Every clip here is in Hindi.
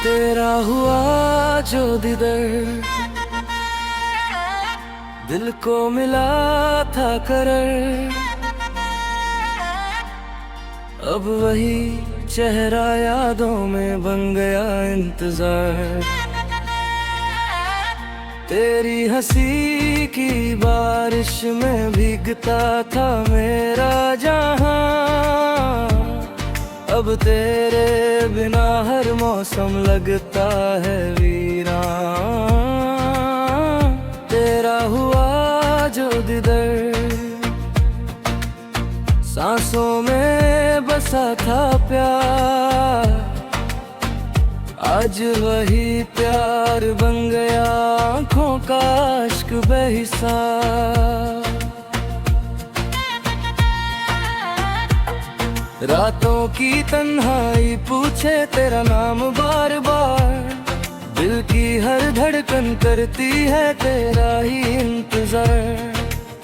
तेरा हुआ जो दीदार, दिल को मिला था करर। अब वही चेहरा यादों में बन गया इंतजार। तेरी हंसी की बारिश में भीगता था मेरा जहां। अब तेरे बिना हर मौसम लगता है वीरान। तेरा हुआ जो दीदार, सांसों में बसा था प्यार। आज वही प्यार बन गया आँखों का इश्क बेहिसाब। रातों की तन्हाई पूछे तेरा नाम बार बार। दिल की हर धड़कन करती है तेरा ही इंतजार।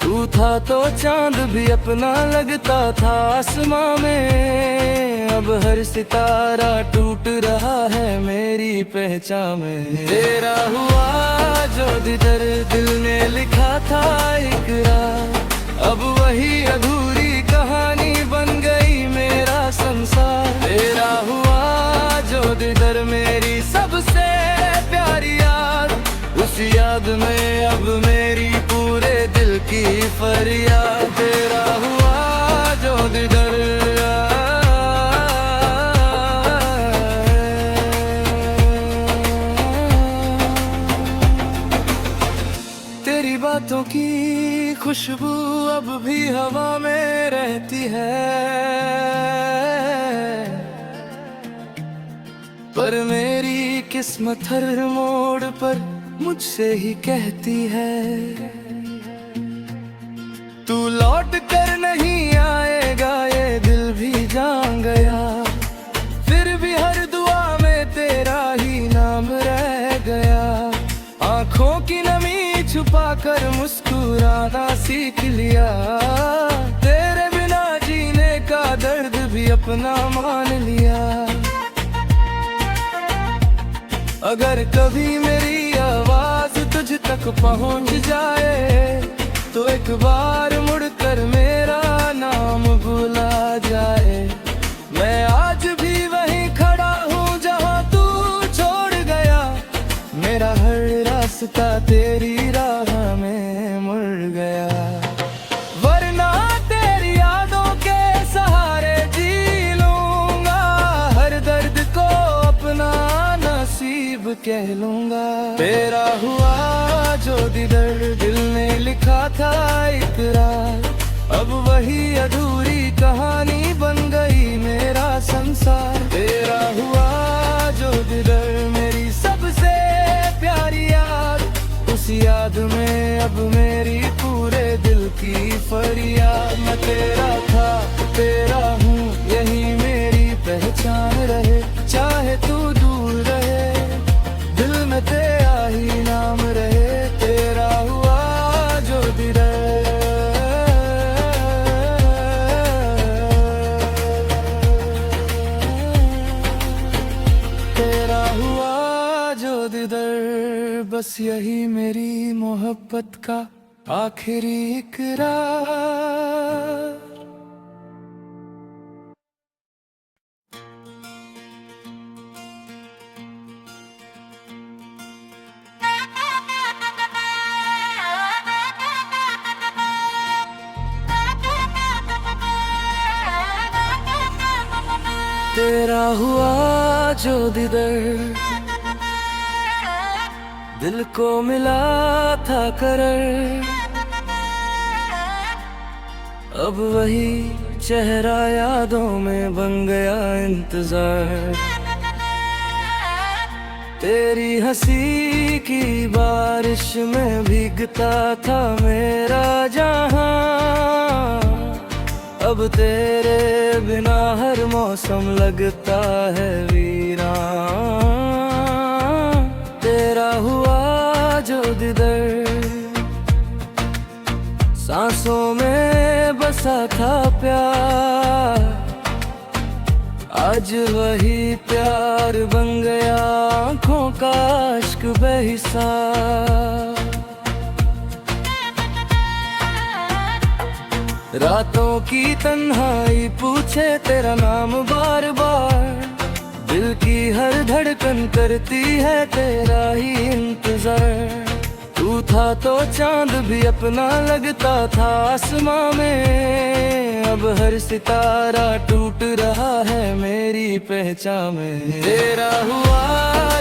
तू था तो चांद भी अपना लगता था आसमां में। अब हर सितारा टूट रहा है मेरी पहचान में। तेरा हुआ जो दीदार, दिल ने लिखा था इकरार। अब वही अधूरी कहानी बन गई मेरा संसार। तेरा हुआ जो दीदार, मेरी सबसे प्यारी याद। उस याद में अब मेरी पूरे दिल की फरियाद। तेरा हुआ जो दीदार, तेरी बातों की खुशबू अब भी हवा में रहती है। पर मेरी किस्मत हर मोड़ पर मुझसे ही कहती है, तू लौट कर नहीं आएगा ये दिल भी जान गया। फिर भी हर दुआ में तेरा ही नाम रह गया। आंखों की नमी छुपा कर मुस्कुराना सीख लिया। तेरे बिना जीने का दर्द भी अपना मान लिया। अगर कभी मेरी आवाज तुझ तक पहुंच जाए, तो एक बार मुड़कर मेरा नाम बुला जाए। मैं आज भी वहीं खड़ा हूँ जहाँ तू छोड़ गया। मेरा हर रास्ता तेरी राह में मुड़ गया। वरना तेरी यादों के सहारे जी लूंगा। हर दर्द को अपना नसीब कह लूंगा। तेरा हुआ जो दीदार, दिल ने लिखा था इकरार। अब वही अधूरी कहानी बन गई मेरा संसार। तेरा हुआ जो दीदार, मेरी सबसे प्यारी याद। उस याद में अब मेरी पूरे दिल की फरियाद। मैं तेरा था तेरा हूँ, यही मेरी पहचान रहे। चाहे तू दूर रहे, दिल में तेरा ही नाम रहे। तेरा हुआ जो दीदार, तेरा हुआ जो दीदार। बस यही मेरी मोहब्बत का आखिरी इकरार। तेरा हुआ जो दीदार, दिल को मिला था करर। अब वही चेहरा यादों में बन गया इंतजार। तेरी हंसी की बारिश में भीगता था मेरा जहां। अब तेरे बिना हर मौसम लगता है वीरान। तेरा हुआ जो दीदार, सांसों में बसा था प्यार। आज वही प्यार बन गया का इश्क बेहिसाब। रातों की तन्हाई पूछे तेरा नाम बार बार, दिल की हर धड़कन करती है तेरा ही इंतजार। तू था तो चांद भी अपना लगता था आसमां में, अब हर सितारा टूट रहा है मेरी पहचान में। तेरा हुआ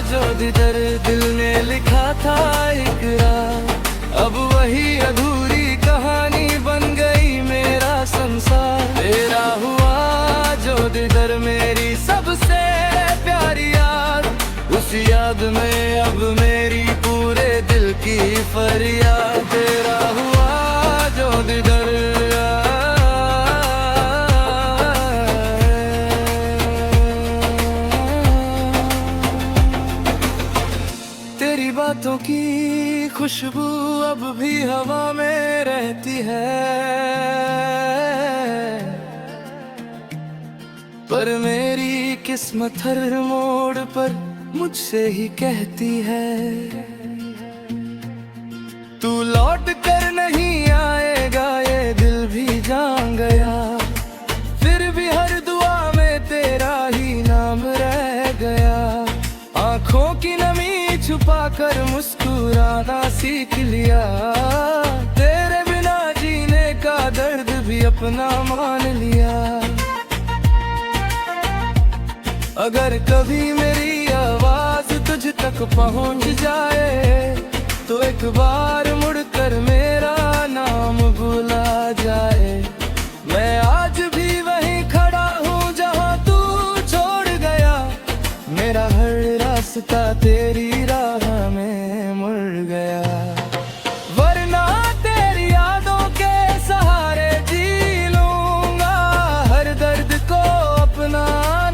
जो दिदर दिल ने लिखा था इकरार, अब वही अधूरी कहानी बन गई मेरा संसार। तेरा हुआ जो दिदर मेरी सबसे प्यारी याद, उस याद में अब मेरी पूरे दिल की फरियाद। तेरा हुआ जो दिदर तेरी बातों की खुशबू अब भी हवा में रहती है, पर मेरी किस्मत हर मोड़ पर मुझसे ही कहती है, तू लौट कर नहीं आएगा ये दिल भी जान गया। फिर भी हर दुआ में तेरा ही नाम रह गया। आंखों की नमी छुपा कर मुस्कुराना सीख लिया, तेरे बिना जीने का दर्द भी अपना मान लिया। अगर कभी मेरी आवाज तुझ तक पहुंच जाए, तो एक बार मुड़कर मेरा नाम बुला जाए। मैं आज भी वहीं खड़ा हूँ जहाँ तू छोड़ गया, मेरा हर रास्ता तेरी राह में मुड़ गया। वरना तेरी यादों के सहारे जी लूंगा, हर दर्द को अपना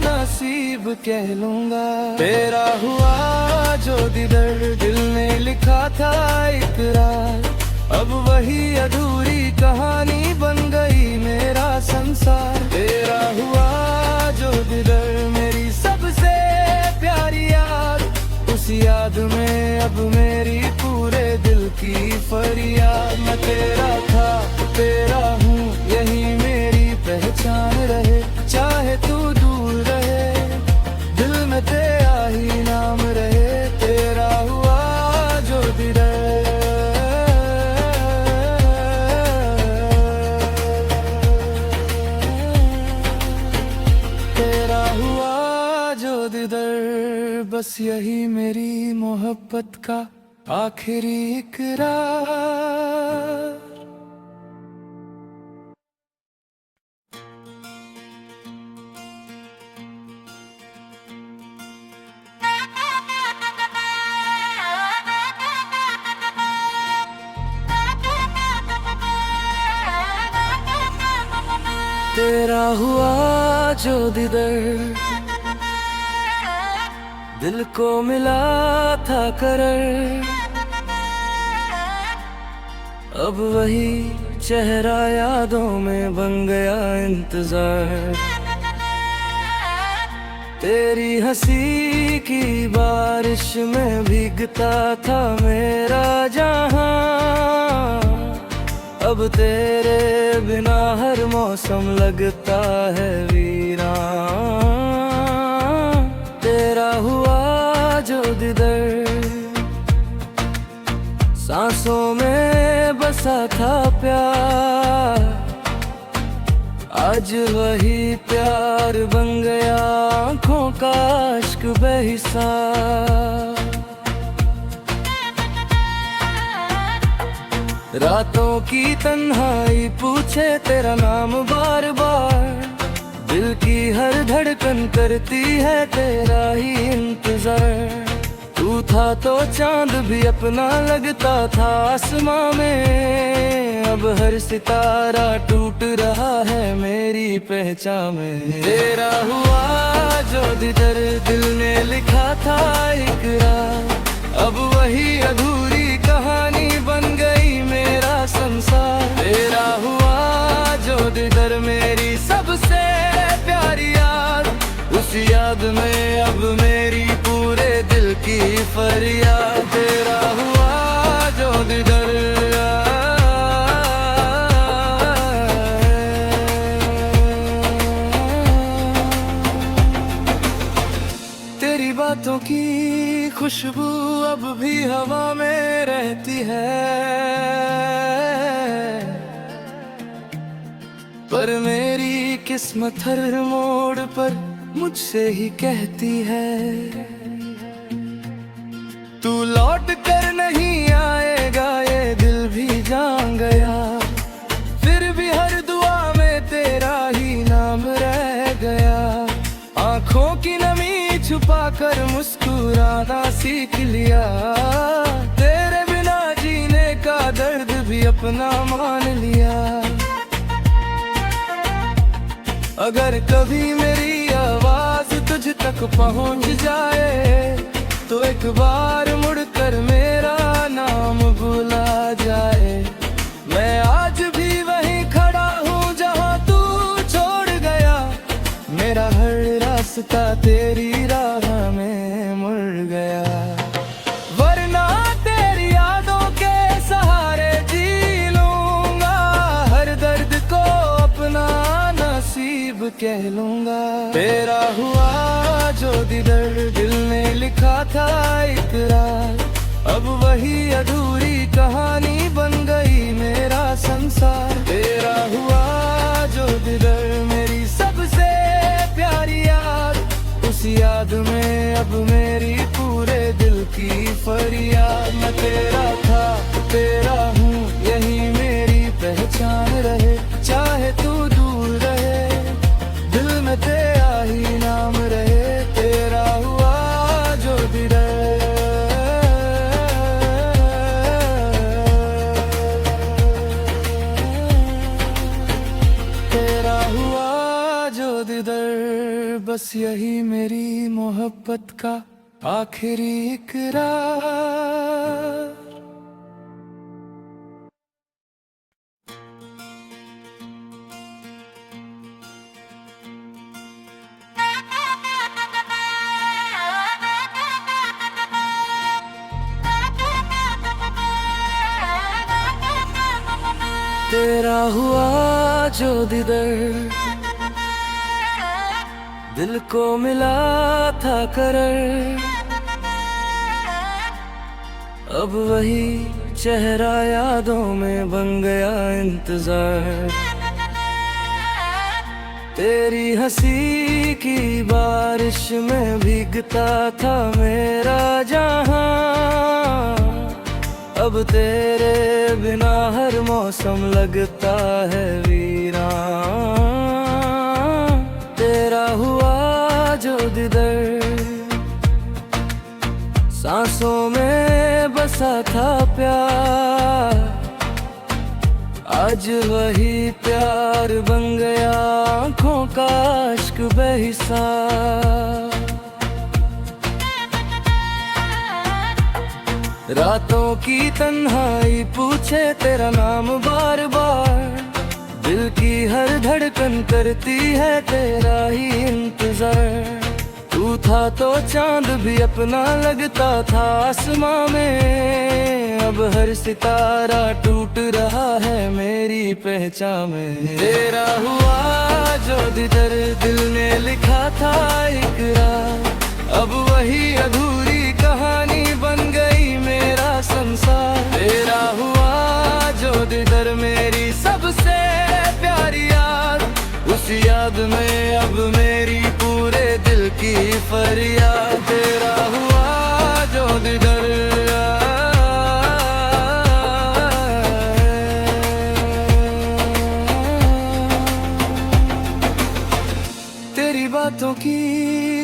नसीब कह लूंगा। तेरा हुआ जो दिदर दिल ने लिखा था इकरार, अब वही अधूरी कहानी बन गई मेरा संसार। तेरा हुआ जो दिदर मेरी सबसे प्यारी याद, उस याद में अब मेरी पूरे दिल की फरियाद। मैं तेरा था तेरा हूँ यही मेरी पहचान रहे, चाहे तू दूर रहे दिल में तेरा ही नाम रहे। तेरा हुआ जो दिदर, तेरा हुआ जो दिदर, बस यही मेरी मोहब्बत का आखिरी इकरार। तेरा हुआ जो दिदर, दिल को मिला था करर, अब वही चेहरा यादों में बन गया इंतजार। तेरी हंसी की बारिश में भीगता था मेरा जहां, अब तेरे बिना हर मौसम लगता है वीरान। तेरा हुआ जो दिदर, सांसों में बसा था प्यार, आज वही प्यार बन गया आँखों का इश्क बेहिसाब। रातों की तन्हाई पूछे तेरा नाम बार बार, दिल की हर धड़कन करती है तेरा ही इंतजार। तू था तो चांद भी अपना लगता था आसमां में, अब हर सितारा टूट रहा है मेरी पहचान में। तेरा हुआ जो दिदर दिल ने लिखा था इकरार, अब वही अधूरी कहानी बन गई मेरा संसार। तेरा हुआ जो दिदर मेरी सबसे प्यारी याद, उस याद में अब मेरी पूरे दिल की फरियाद। तेरा हुआ जो दिदर, तेरी बातों की खुशबू अब भी हवा में रहती है, पर मेरी किस्मत हर मोड़ पर मुझसे ही कहती है, तू लौट कर नहीं आएगा ये दिल भी जान गया, फिर भी हर दुआ में तेरा ही नाम रह गया। आंखों की नमी छुपा कर मुस्कुराना सीख लिया, तेरे बिना जीने का दर्द भी अपना मान लिया। अगर कभी मेरी आवाज तुझ तक पहुंच जाए, तो एक बार मुड़कर मेरा नाम बुला जाए। मैं आज भी वहीं खड़ा हूँ जहाँ तू छोड़ गया, मेरा हर रास्ता तेरी राह में मुड़ गया। वरना तेरी यादों के सहारे जी लूंगा, हर दर्द को अपना नसीब कह लूंगा। तेरा हुआ जो दिदर, दिल ने लिखा था इकरार, अब वही अधूरी कहानी बन गई मेरा संसार। तेरा हुआ जो दिदर, मेरी सबसे प्यारी याद, उस याद में अब मेरी पूरे दिल की फरियाद। मैं तेरा था तेरा हूँ, यही मेरी पहचान रहे, चाहे तू दूर रहे, दिल में तेरा ही नाम रहे। तेरा हुआ जो दिदर, तेरा हुआ जो दिदर, बस यही मेरी मोहब्बत का आखिरी इकरार। तेरा हुआ जो दिदर, दिल को मिला था करर, अब वही चेहरा यादों में बन गया इंतजार। तेरी हंसी की बारिश में भीगता था मेरा जहां, अब तेरे बिना हर मौसम लगता है वीरान। तेरा हुआ जो दिदर, सांसों में बसा था प्यार, आज वही प्यार बन गया आँखों का अश्क बेहिसाब। रातों की तन्हाई पूछे तेरा नाम बार बार, दिल की हर धड़कन करती है तेरा ही इंतजार। तू था तो चांद भी अपना लगता था आसमां में, अब हर सितारा टूट रहा है मेरी पहचान में। तेरा हुआ जो दिदर, दिल ने लिखा था इकरार, अब वही अधूरी कहानी बन गई मेरा संसार। तेरा हुआ जो दिदर, मेरी सबसे प्यारी याद, उस याद में अब मेरी पूरे दिल की फरियाद। तेरा हुआ जो दिदर, तेरी बातों की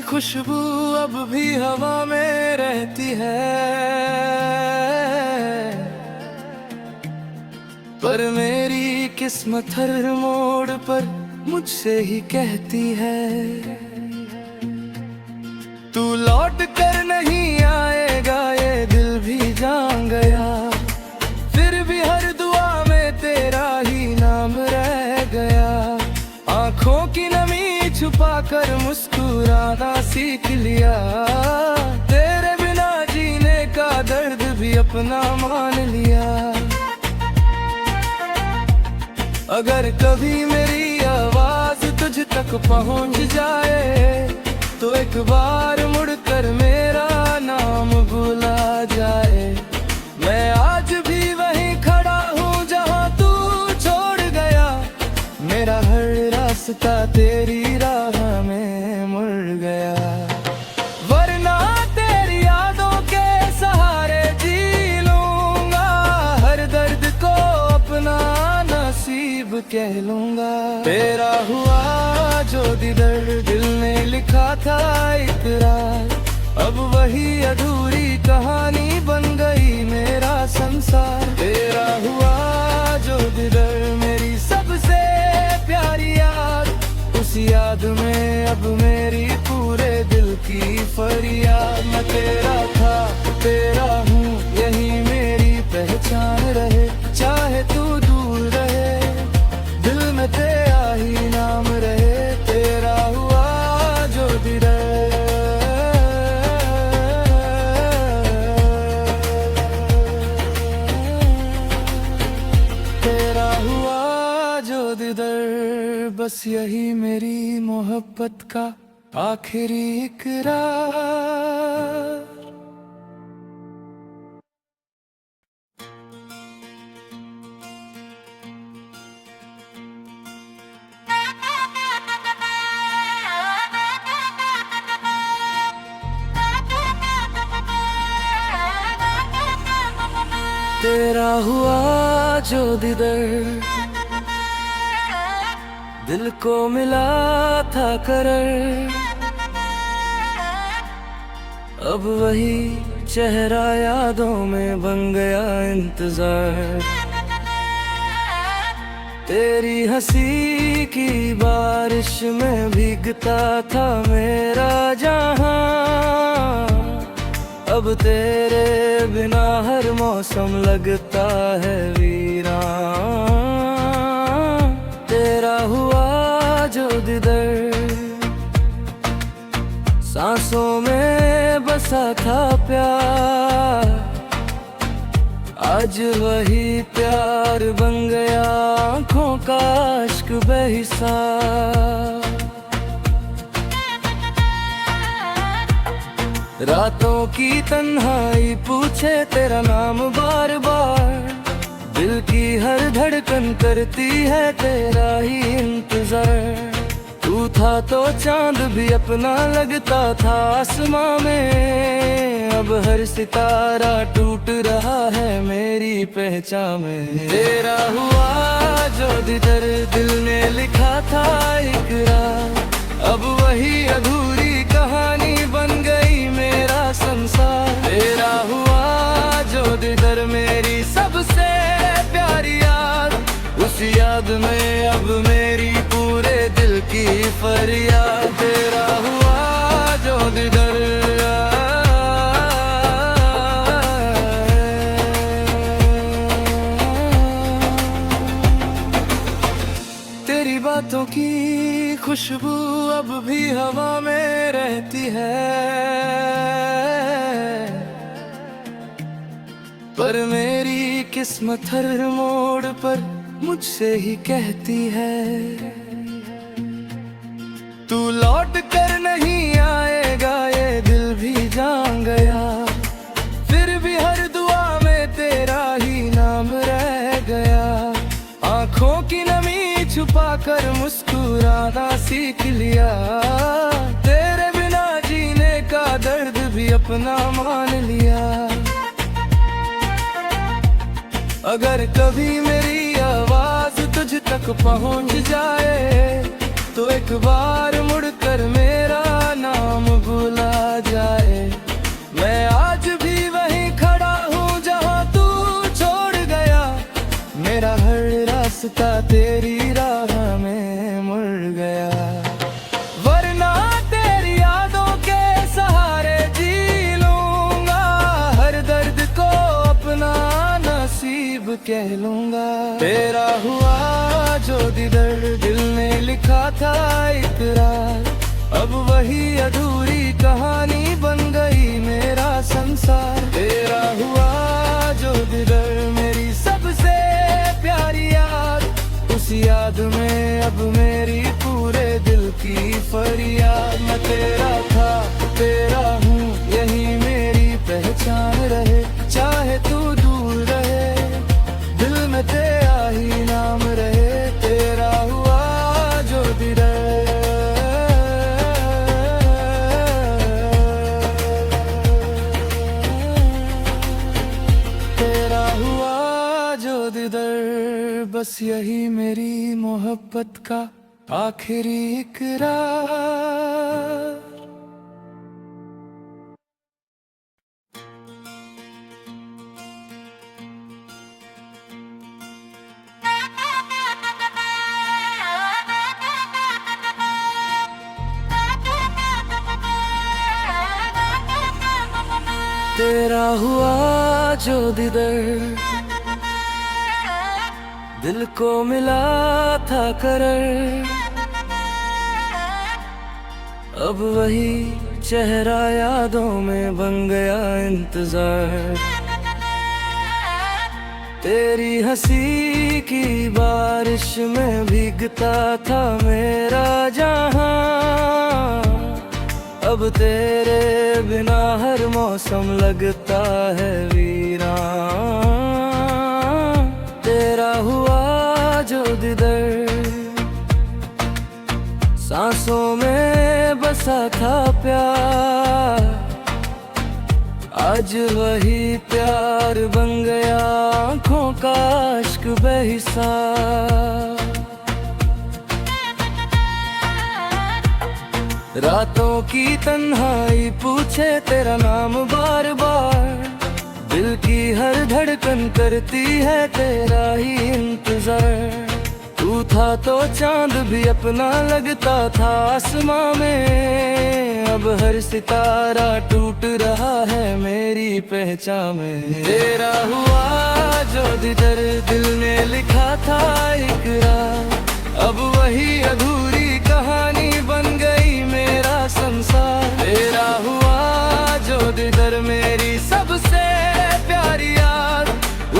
खुशबू अब भी हवा में रहती है, पर मेरी किस्मत हर मोड़ पर मुझसे ही कहती है, तू लौट कर नहीं आएगा ये दिल भी जान गया, फिर भी हर दुआ में तेरा ही नाम रह गया। आंखों की नमी छुपा कर मुस्कुराना सीख लिया, तेरे बिना जीने दर्द भी अपना मान लिया। अगर कभी मेरी आवाज तुझ तक पहुंच जाए तो एक बार मुड़कर मेरा नाम बुला जाए। मैं आज भी वहीं खड़ा हूँ जहाँ तू छोड़ गया, मेरा हर रास्ता तेरी राह में मुड़ गया। वरना तेरी यादों के सहारे जी लूंगा, हर दर्द को अपना नसीब कह लूंगा। तेरा हुआ जो दीदर दिल ने लिखा था इकरार, अब वही अधूरी कहानी बन गई मेरा संसार। तेरा हुआ जो दीदर मेरी सबसे प्यारी याद, उस याद में अब मेरी पूरे दिल की फरियाद। मैं तेरा था तेरा हूँ, यही मेरी पहचान रहे, चाहे तू दूर रहे दिल में तेरा ही नाम रहे। तेरा हुआ जो दीदर, तेरा हुआ जो दीदर, बस यही मेरी मोहब्बत का आखिरी इकरार। तेरा हुआ जो दीदर, दिल को मिला था करर, अब वही चेहरा यादों में बन गया इंतजार। तेरी हंसी की बारिश में भीगता था मेरा जहां, अब तेरे बिना हर मौसम लगता है वीरान। तेरा हुआ जो दीदर, सांसों में बसा था प्यार, आज वही प्यार बन गया आँखों का अश्क बेहिसाब। रातों की तन्हाई पूछे तेरा नाम बार बार, दिल की हर धड़कन करती है तेरा ही इंतजार। तू था तो चांद भी अपना लगता था आसमां में, अब हर सितारा टूट रहा है मेरी पहचान में। तेरा हुआ जो दीदर, दिल ने लिखा था इकरार, अब वही अधूरी कहानी बन गई मेरा संसार। तेरा हुआ जो दीदर, मेरी सबसे प्यारी याद, उस याद में अब मेरी पूरे दिल की फरियाद। तेरा हुआ जो दीदर, तेरी बातों की खुशबू अब भी हवा में रहती है, पर मेरी किस्मत हर मोड़ पर मुझसे ही कहती है, तू लौट कर नहीं आएगा ये दिल भी जान गया। फिर भी हर दुआ में तेरा ही नाम रह गया, आंखों की नमी छुपा कर मुस्कुराना सीख लिया। तेरे बिना जीने का दर्द भी अपना मान लिया। अगर कभी मेरी आवाज तुझ तक पहुंच जाए तो एक बार मुड़कर मेरा नाम बुला जाए। मैं आज भी वहीं खड़ा हूँ जहाँ तू छोड़ गया, मेरा हर रास्ता तेरी राह में मुड़ गया। वरना तेरी यादों के सहारे जी लूंगा, हर दर्द को अपना नसीब कह लूंगा। तेरा हुआ जो दीदर, दिल ने लिखा था इकरार, अब वही अधूरी कहानी बन गई मेरा संसार। तेरा अब मेरी पूरे दिल की फरियाद। मैं तेरा था तेरा हूँ यही मेरी पहचान रहे, चाहे तू दूर रहे दिल में तेरा ही नाम रहे। तेरा हुआ जो दीदार, तेरा हुआ जो दीदार, बस यही मेरी मोहब्बत का आखिरी इकरार। तेरा हुआ जो दीदार, दिल को मिला था करर, अब वही चेहरा यादों में बन गया इंतजार। तेरी हंसी की बारिश में भीगता था मेरा जहां, अब तेरे बिना हर मौसम लगता है वीरान। तेरा हुआ जो दीदार, सांसों में बसा था प्यार, आज वही प्यार बन गया आँखों का इश्क बेहिसाब। रातों की तन्हाई पूछे तेरा नाम बार बार, दिल की हर धड़कन करती है तेरा ही इंतजार। तू था तो चांद भी अपना लगता था आसमां में, अब हर सितारा टूट रहा है मेरी पहचान में। तेरा हुआ जो दीदार, दिल ने लिखा था इकरार, अब वही अधूरी कहानी बन गई मेरा संसार। तेरा हुआ जो दीदार, मेरी सबसे प्यारी याद,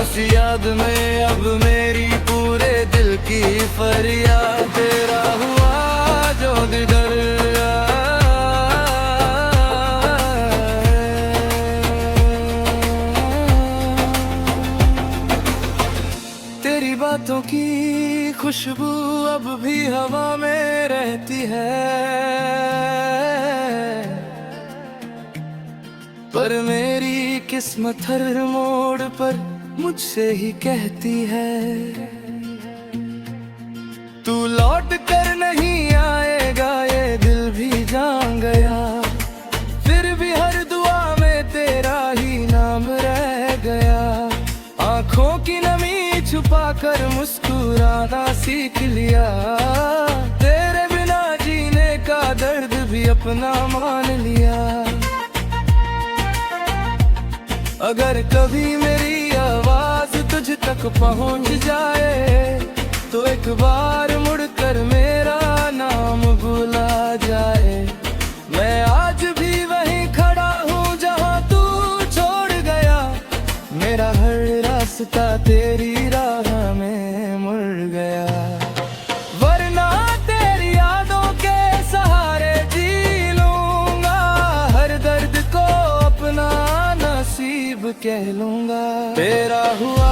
उस याद में अब मेरी पूरे दिल की फरियाद। तेरा हुआ जो दीदार, तेरी बातों की खुशबू अब भी हवा में रहती है, पर मेरी किस्मत हर मोड़ पर मुझसे ही कहती है, तू लौट कर नहीं आएगा ये दिल भी जान गया। फिर भी हर दुआ में तेरा ही नाम रह गया, आंखों की नमी छुपा कर मुस्कुराना सीख लिया। तेरे बिना जीने का दर्द भी अपना मान लिया। अगर कभी मेरी आवाज तुझ तक पहुंच जाए, तो एक बार मुड़कर मेरा नाम बुला जाए। मैं आज भी वहीं खड़ा हूँ जहाँ तू छोड़ गया, मेरा हर रास्ता तेरी राह में मुड़ गया। वरना तेरी यादों के सहारे जी लूंगा, हर दर्द को अपना नसीब कह लूंगा। तेरा हुआ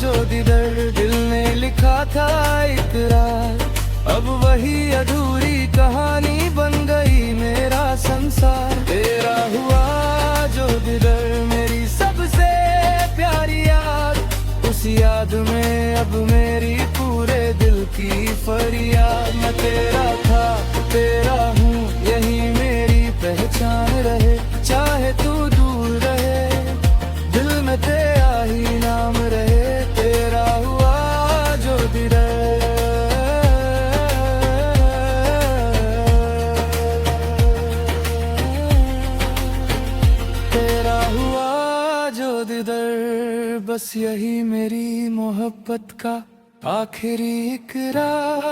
जो दीदार, दिल ने लिखा था इकरार, अब वही अधूरी कहानी बन गई मेरा संसार। तेरा हुआ जो दीदार, मेरी सबसे प्यारी याद, उस याद में अब मेरी पूरे दिल की फरियाद। मैं तेरा था तेरा हूँ यही मेरी पहचान रहे, चाहे तू दूर रहे दिल में तेरा ही नाम रहे। तेरा हुआ जो दीदार, तेरा हुआ जो दीदार, बस यही मेरी मोहब्बत का आखिरी इकरार।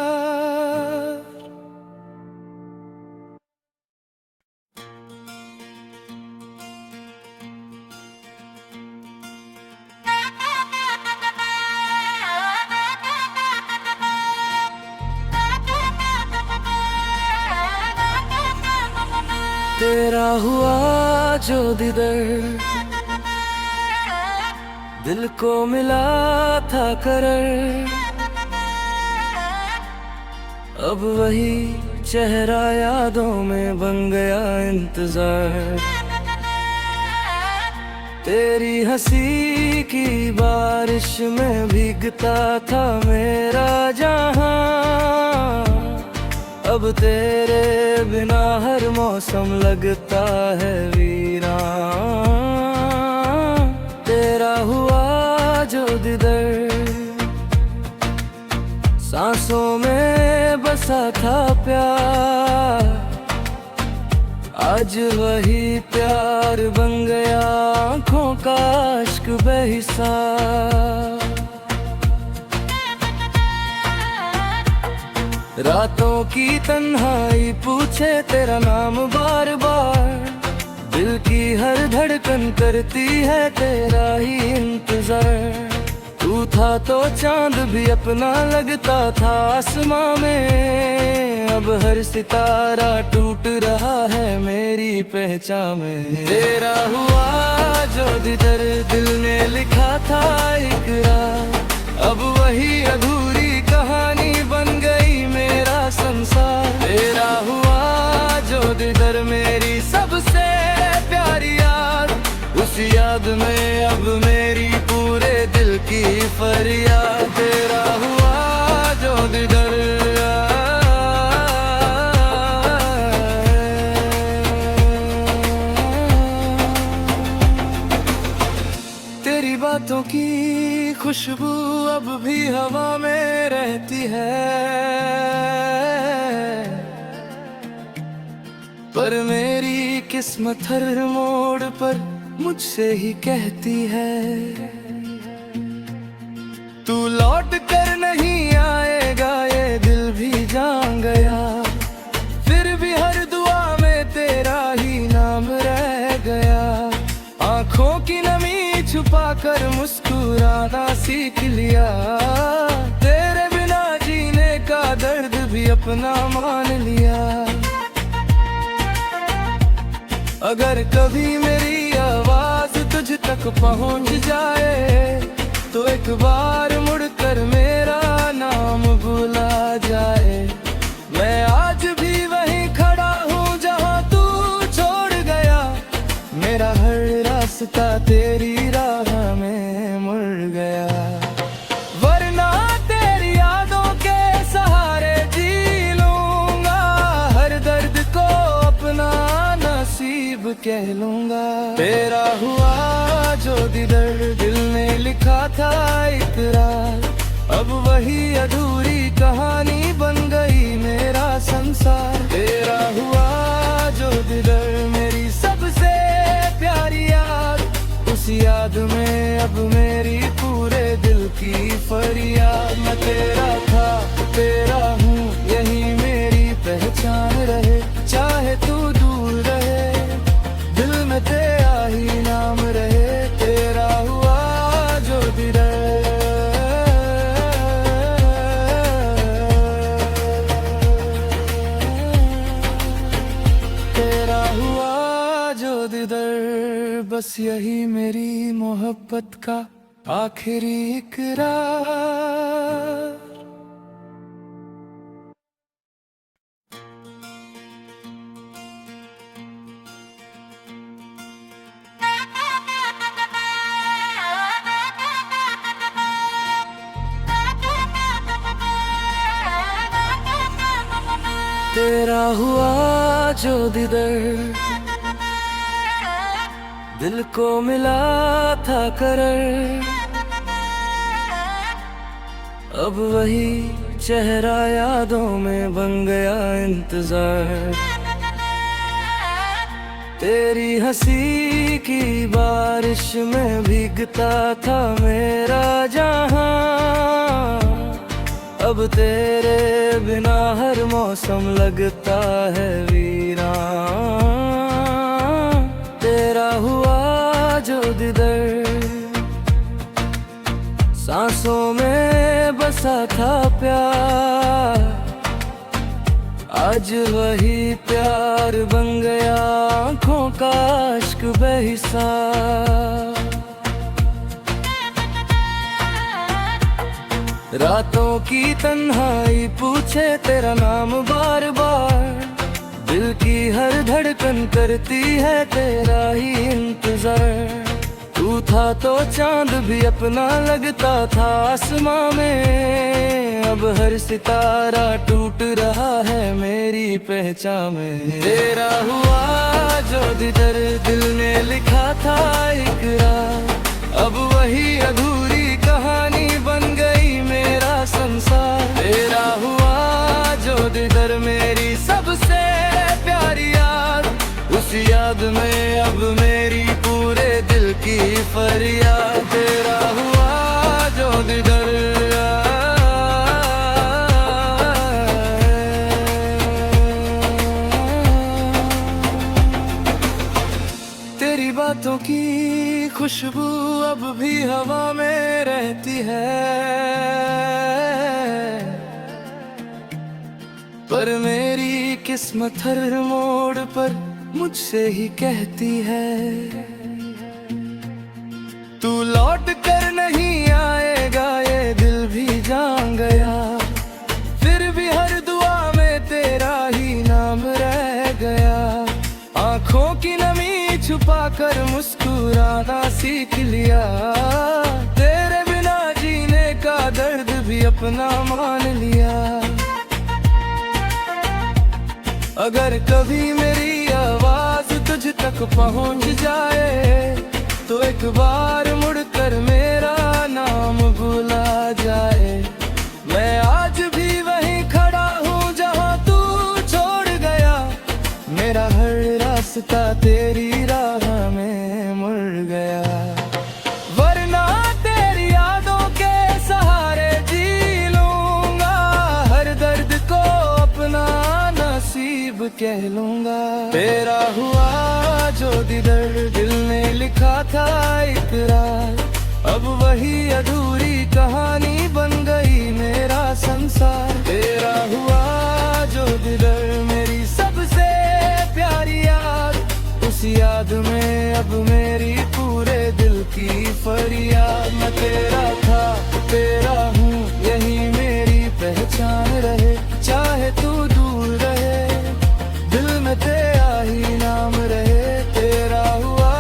तेरा हुआ जो दीदार, दिल को मिला था करर, अब वही चेहरा यादों में बन गया इंतजार। तेरी हंसी की बारिश में भीगता था मेरा जहां, अब तेरे बिना हर मौसम लगता है वीरान। तेरा हुआ जो दीदार, सांसों में बसा था प्यार, आज वही प्यार बन गया आँखों का अश्क बेहिसाब। रातों की तन्हाई पूछे तेरा नाम बार बार, दिल की हर धड़कन करती है तेरा ही इंतजार। तू था तो चांद भी अपना लगता था आसमां में, अब हर सितारा टूट रहा है मेरी पहचान में। तेरा हुआ जो दीदार, दिल ने लिखा था इकरार, अब वही अधूरी कहानी बन गई मेरा संसार। तेरा हुआ जो दीदार, मेरी सबसे प्यारी याद, उस याद में अब मेरी पूरे दिल की फरियाद। तेरा हुआ जो दीदार, तेरी बातों की खुशबू अब भी हवा में रहती है, पर मेरी किस्मत हर मोड़ पर मुझसे ही कहती है, तू लौट कर नहीं आएगा ये दिल भी जान गया। फिर भी हर दुआ में तेरा ही नाम रह गया, आंखों की नमी छुपा कर मुस्कुराना सीख लिया। तेरे बिना जीने का दर्द भी अपना मान लिया। अगर कभी मेरी आवाज तुझ तक पहुंच जाए, तो एक बार मुड़कर मेरा नाम बुला जाए। मैं आज भी वहीं खड़ा हूँ जहाँ तू छोड़ गया, मेरा हर रास्ता तेरी राह में मुड़ गया। वरना तेरी यादों के सहारे जी लूंगा, हर दर्द को अपना नसीब कह लूंगा। तेरा हुआ जो दीदार, दिल ने लिखा था इकरार, अब वही अधूरी कहानी बन गई मेरा संसार। तेरा हुआ जो दीदार, मेरी सबसे प्यारी याद, उस याद में अब मेरी पूरे दिल की फरियाद। मैं तेरा था तेरा हूँ, यही मेरी पहचान रहे, चाहे तू दूर रहे, दिल में तेरा ही नाम रहे। तेरा हुआ जो दीदार, तेरा हुआ जो दीदार, बस यही मेरी मोहब्बत का आखिरी इकरार। तेरा हुआ जो दीदार, दिल को मिला था करर, अब वही चेहरा यादों में बन गया इंतजार। तेरी हंसी की बारिश में भीगता था मेरा जहां, अब तेरे बिना हर मौसम लगता है वीरान। तेरा हुआ जो दीदार, सांसों में बसा था प्यार, आज वही प्यार बन गया का इश्क बेहिसाब। रातों की तन्हाई पूछे तेरा नाम बार बार, दिल की हर धड़कन करती है तेरा ही इंतजार। तू था तो चांद भी अपना लगता था आसमां में, अब हर सितारा टूट रहा है मेरी पहचान में। तेरा हुआ जो दीदार दिल ने लिखा था इकरार, अब वही अधूरी कहानी बन गई मेरा संसार। तेरा हुआ जो दीदार मेरी सबसे प्यारी याद, उस याद में अब मेरी पूरे दिल की फरियाद। तेरा हुआ जो दीदार तेरी बातों की खुशबू अब भी हवा में रहती है, पर मेरी किस्मत हर मोड़ पर मुझसे ही कहती है, तू लौट कर नहीं आएगा ये दिल भी जान गया। फिर भी हर दुआ में तेरा ही नाम रह गया। आंखों की नमी छुपा कर मुस्कुराना सीख लिया, तेरे बिना जीने का दर्द भी अपना मान लिया। अगर कभी मेरी आवाज तुझ तक पहुंच जाए, तो एक बार मुड़कर मेरा नाम बुला जाए। मैं आज भी वहीं खड़ा हूँ जहाँ तू छोड़ गया, मेरा हर रास्ता तेरी राह में मुड़ गया। वरना तेरी यादों के सहारे जी लूंगा, हर दर्द को अपना नसीब कह लूंगा। तेरा हुआ जो दीदार दिल ने लिखा था इकरार, अब वही अधूरी कहानी बन गई मेरा संसार। तेरा हुआ जो दीदार मेरी सबसे प्यारी याद, उस याद में अब मेरी पूरे दिल की फरियाद। मैं तेरा था तेरा हूँ यही मेरी पहचान रहे, चाहे तू दूर रहे दिल में तेरा ही नाम रहे। तेरा हुआ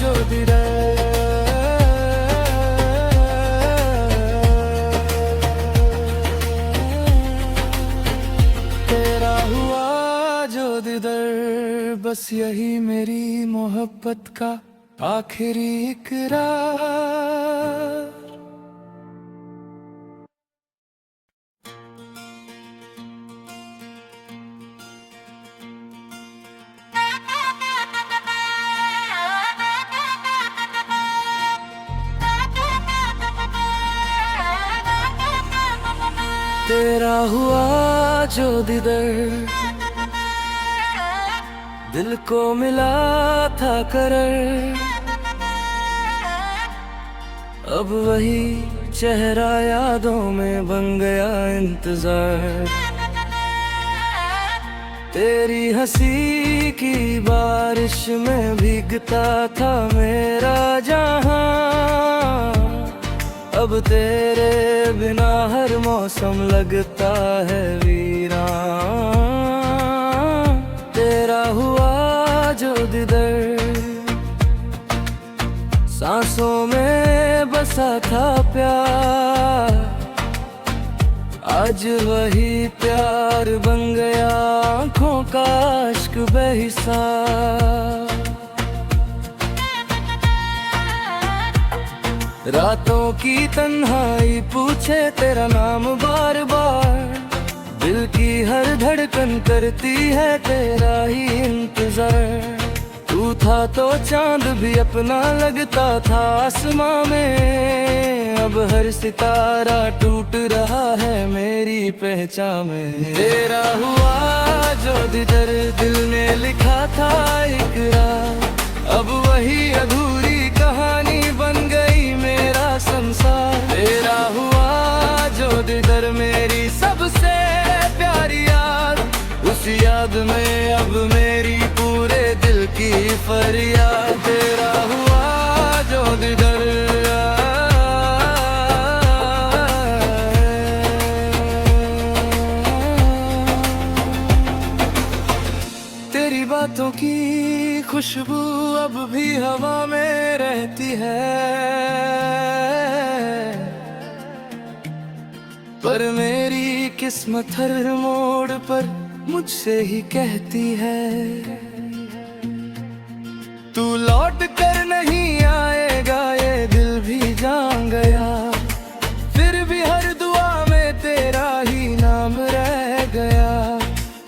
जो दीदार, तेरा हुआ जो दीदार, बस यही मेरी मोहब्बत का आखिरी इकरार। तेरा हुआ जो दीदार, दिल को मिला था करर, अब वही चेहरा यादों में बन गया इंतजार। तेरी हंसी की बारिश में भीगता था मेरा जहां, अब तेरे बिना हर मौसम लगता है वीरान। तेरा हुआ जो दीदार, सांसों में बसा था प्यार, आज वही प्यार बन गया आँखों का इश्क बेहिसाब। रातों की तन्हाई पूछे तेरा नाम बार बार, दिल की हर धड़कन करती है तेरा ही इंतजार। तू था तो चांद भी अपना लगता था आसमां में, अब हर सितारा टूट रहा है मेरी पहचान में। तेरा हुआ जो दीदार दिल ने लिखा था इकरार, अब वही अधूरी कहानी बन गई मेरा संसार। तेरा हुआ जो दीदार मेरी सबसे प्यारी याद, उस याद में अब मेरी पूरे दिल की फरियाद। तेरा हुआ जो दिदर, तेरी बातों की खुशबू अब भी हवा में रहती है, पर मेरी किस्मत हर मोड़ पर मुझसे ही कहती है, तू लौट कर नहीं आएगा ये दिल भी जान गया, फिर भी हर दुआ में तेरा ही नाम रह गया।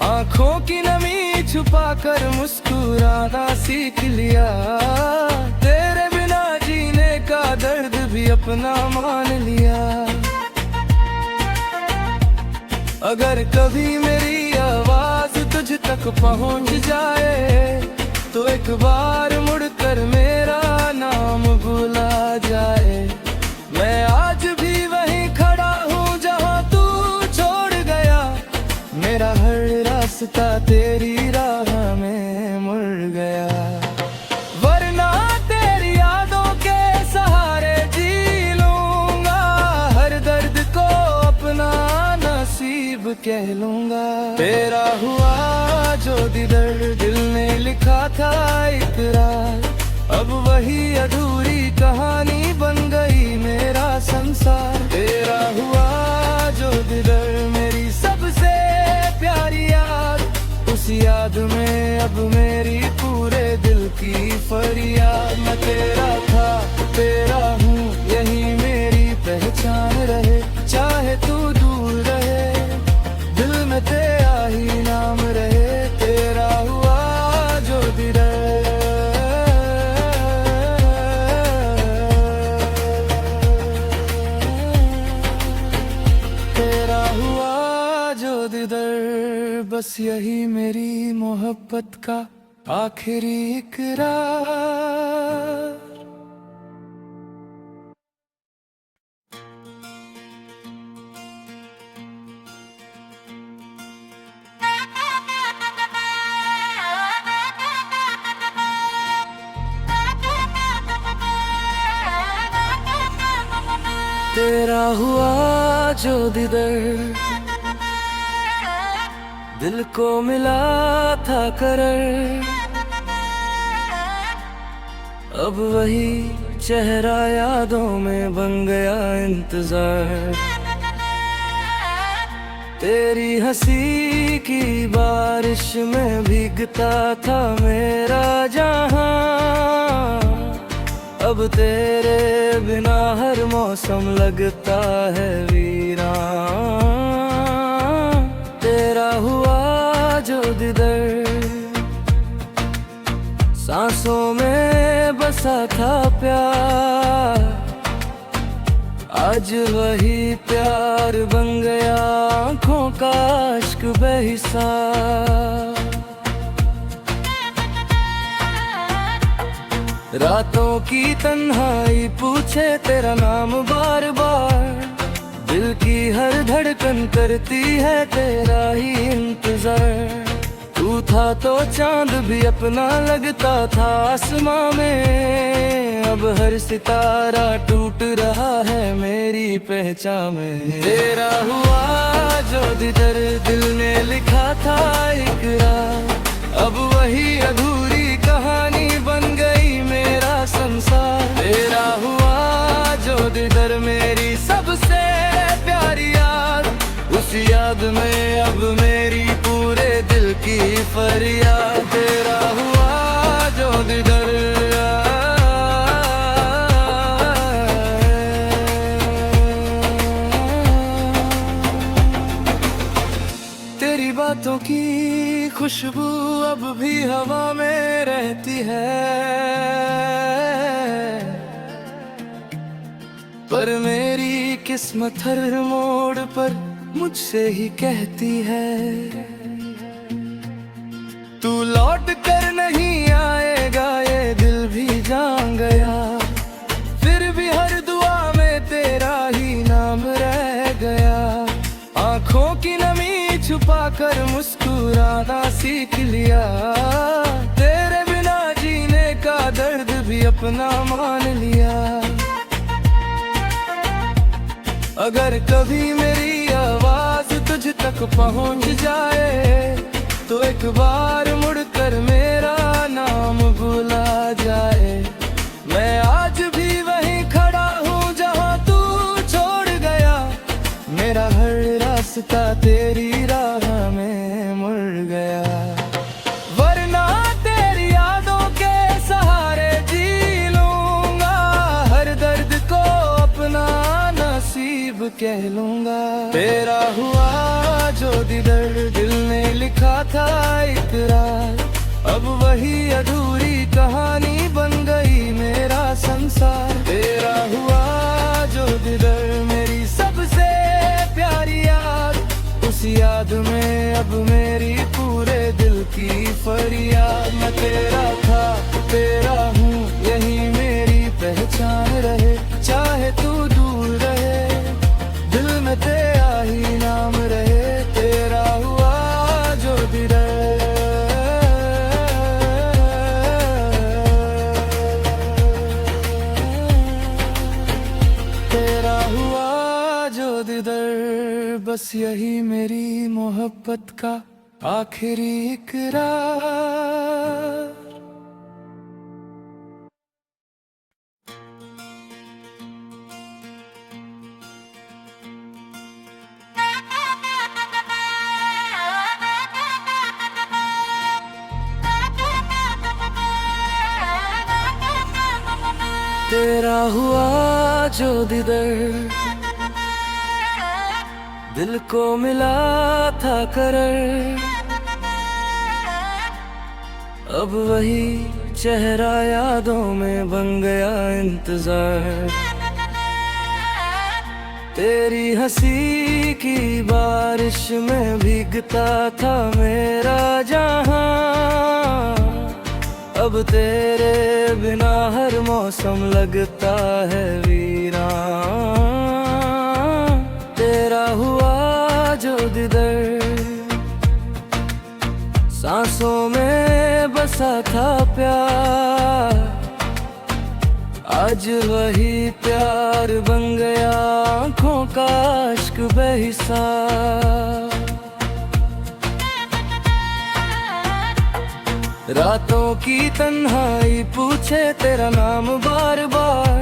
आंखों की नमी छुपा कर मुस्कुराना सीख लिया, तेरे बिना जीने का दर्द भी अपना मान लिया। अगर कभी मेरी आवाज तुझ तक पहुंच जाए, तो एक बार मुड़कर मेरा नाम बुला जाए। मैं आज भी वहीं खड़ा हूँ जहाँ तू छोड़ गया, मेरा हर रास्ता तेरी राह में मुड़ गया। वरना तेरी यादों के सहारे जी लूंगा, हर दर्द को अपना नसीब कह लूंगा। तेरा हुआ जो दिदर, दिल ने लिखा था इकरार, अब वही अधूरी कहानी बन गई मेरा संसार। तेरा हुआ जो दिदर, मेरी सबसे प्यारी याद, उस याद में अब मेरी पूरे दिल की फरियाद। मैं तेरा था तेरा हूँ, यही मेरी पहचान रहे, चाहे तू दूर रहे, दिल में तेरा ही नाम रहे। तेरा हुआ जो दिदर, तेरा हुआ जो दिदर, बस यही मेरी मोहब्बत का आखिरी इकरार। तेरा हुआ जो दिदर, दिल को मिला था करर, अब वही चेहरा यादों में बन गया इंतजार। तेरी हंसी की बारिश में भीगता था मेरा जहां, अब तेरे बिना हर मौसम लगता है वीरान। तेरा हुआ जो दिदर, सांसों में बसा था प्यार, आज वही प्यार बन गया आँखों का इश्क बेहिसाब। रातों की तन्हाई पूछे तेरा नाम बार बार, दिल की हर धड़कन करती है तेरा ही इंतजार। तू था तो चांद भी अपना लगता था आसमां में, अब हर सितारा टूट रहा है मेरी पहचान में। तेरा हुआ जो दिदर, दिल ने लिखा था इकरार, अब वही अधूरी कहानी बन गई मेरा संसार। तेरा हुआ जो दिदर, मेरी सबसे प्यारी याद, उस याद में अब मेरी पूरे दिल की फरियाद। तेरा हुआ जो दिदर, तेरी बातों की खुशबू अब भी हवा में रहती है, पर मेरी किस्मत हर मोड़ पर मुझसे ही कहती है, तू लौट कर नहीं आएगा ये दिल भी जान गया, फिर भी हर दुआ में तेरा ही नाम रह गया। आंखों की नमी छुपा कर मुस्कुराना सीख लिया, तेरे बिना जी अपना मान लिया। अगर कभी मेरी आवाज तुझ तक पहुंच जाए तो एक बार मुड़कर मेरा नाम बुला जाए। मैं आज भी वहीं खड़ा हूँ जहाँ तू छोड़ गया, मेरा हर रास्ता तेरी राह में मुड़ गया। वरना तेरी यादों के सहारे जी लूंगा, हर दर्द को अपना नसीब कह लूंगा। तेरा हुआ जो दीदार, दिल ने लिखा था इकरार, अब वही अधूरी कहानी बन गई मेरा संसार। तेरा हुआ जो दीदार, मेरी सबसे प्यारी याद, उस याद में अब मेरी पूरे दिल की फरियाद। मैं तेरा था तेरा हूँ, यही मेरी पहचान रहे, चाहे तू दूर रहे, दिल में तेरा ही नाम रहे। तेरा हुआ जो दीदार, तेरा हुआ जो दीदार, बस यही मेरी मोहब्बत का आखिरी इकरार। तेरा हुआ जो दीदार, दिल को मिला था करर, अब वही चेहरा यादों में बन गया इंतजार। तेरी हंसी की बारिश में भीगता था मेरा जहां, अब तेरे बिना हर मौसम लगता है वीरान। तेरा हुआ जो दीदार, सांसों में बसा था प्यार, आज वही प्यार बन गया आँखों का अश्क बेहिसाब। रातों की तन्हाई पूछे तेरा नाम बार बार,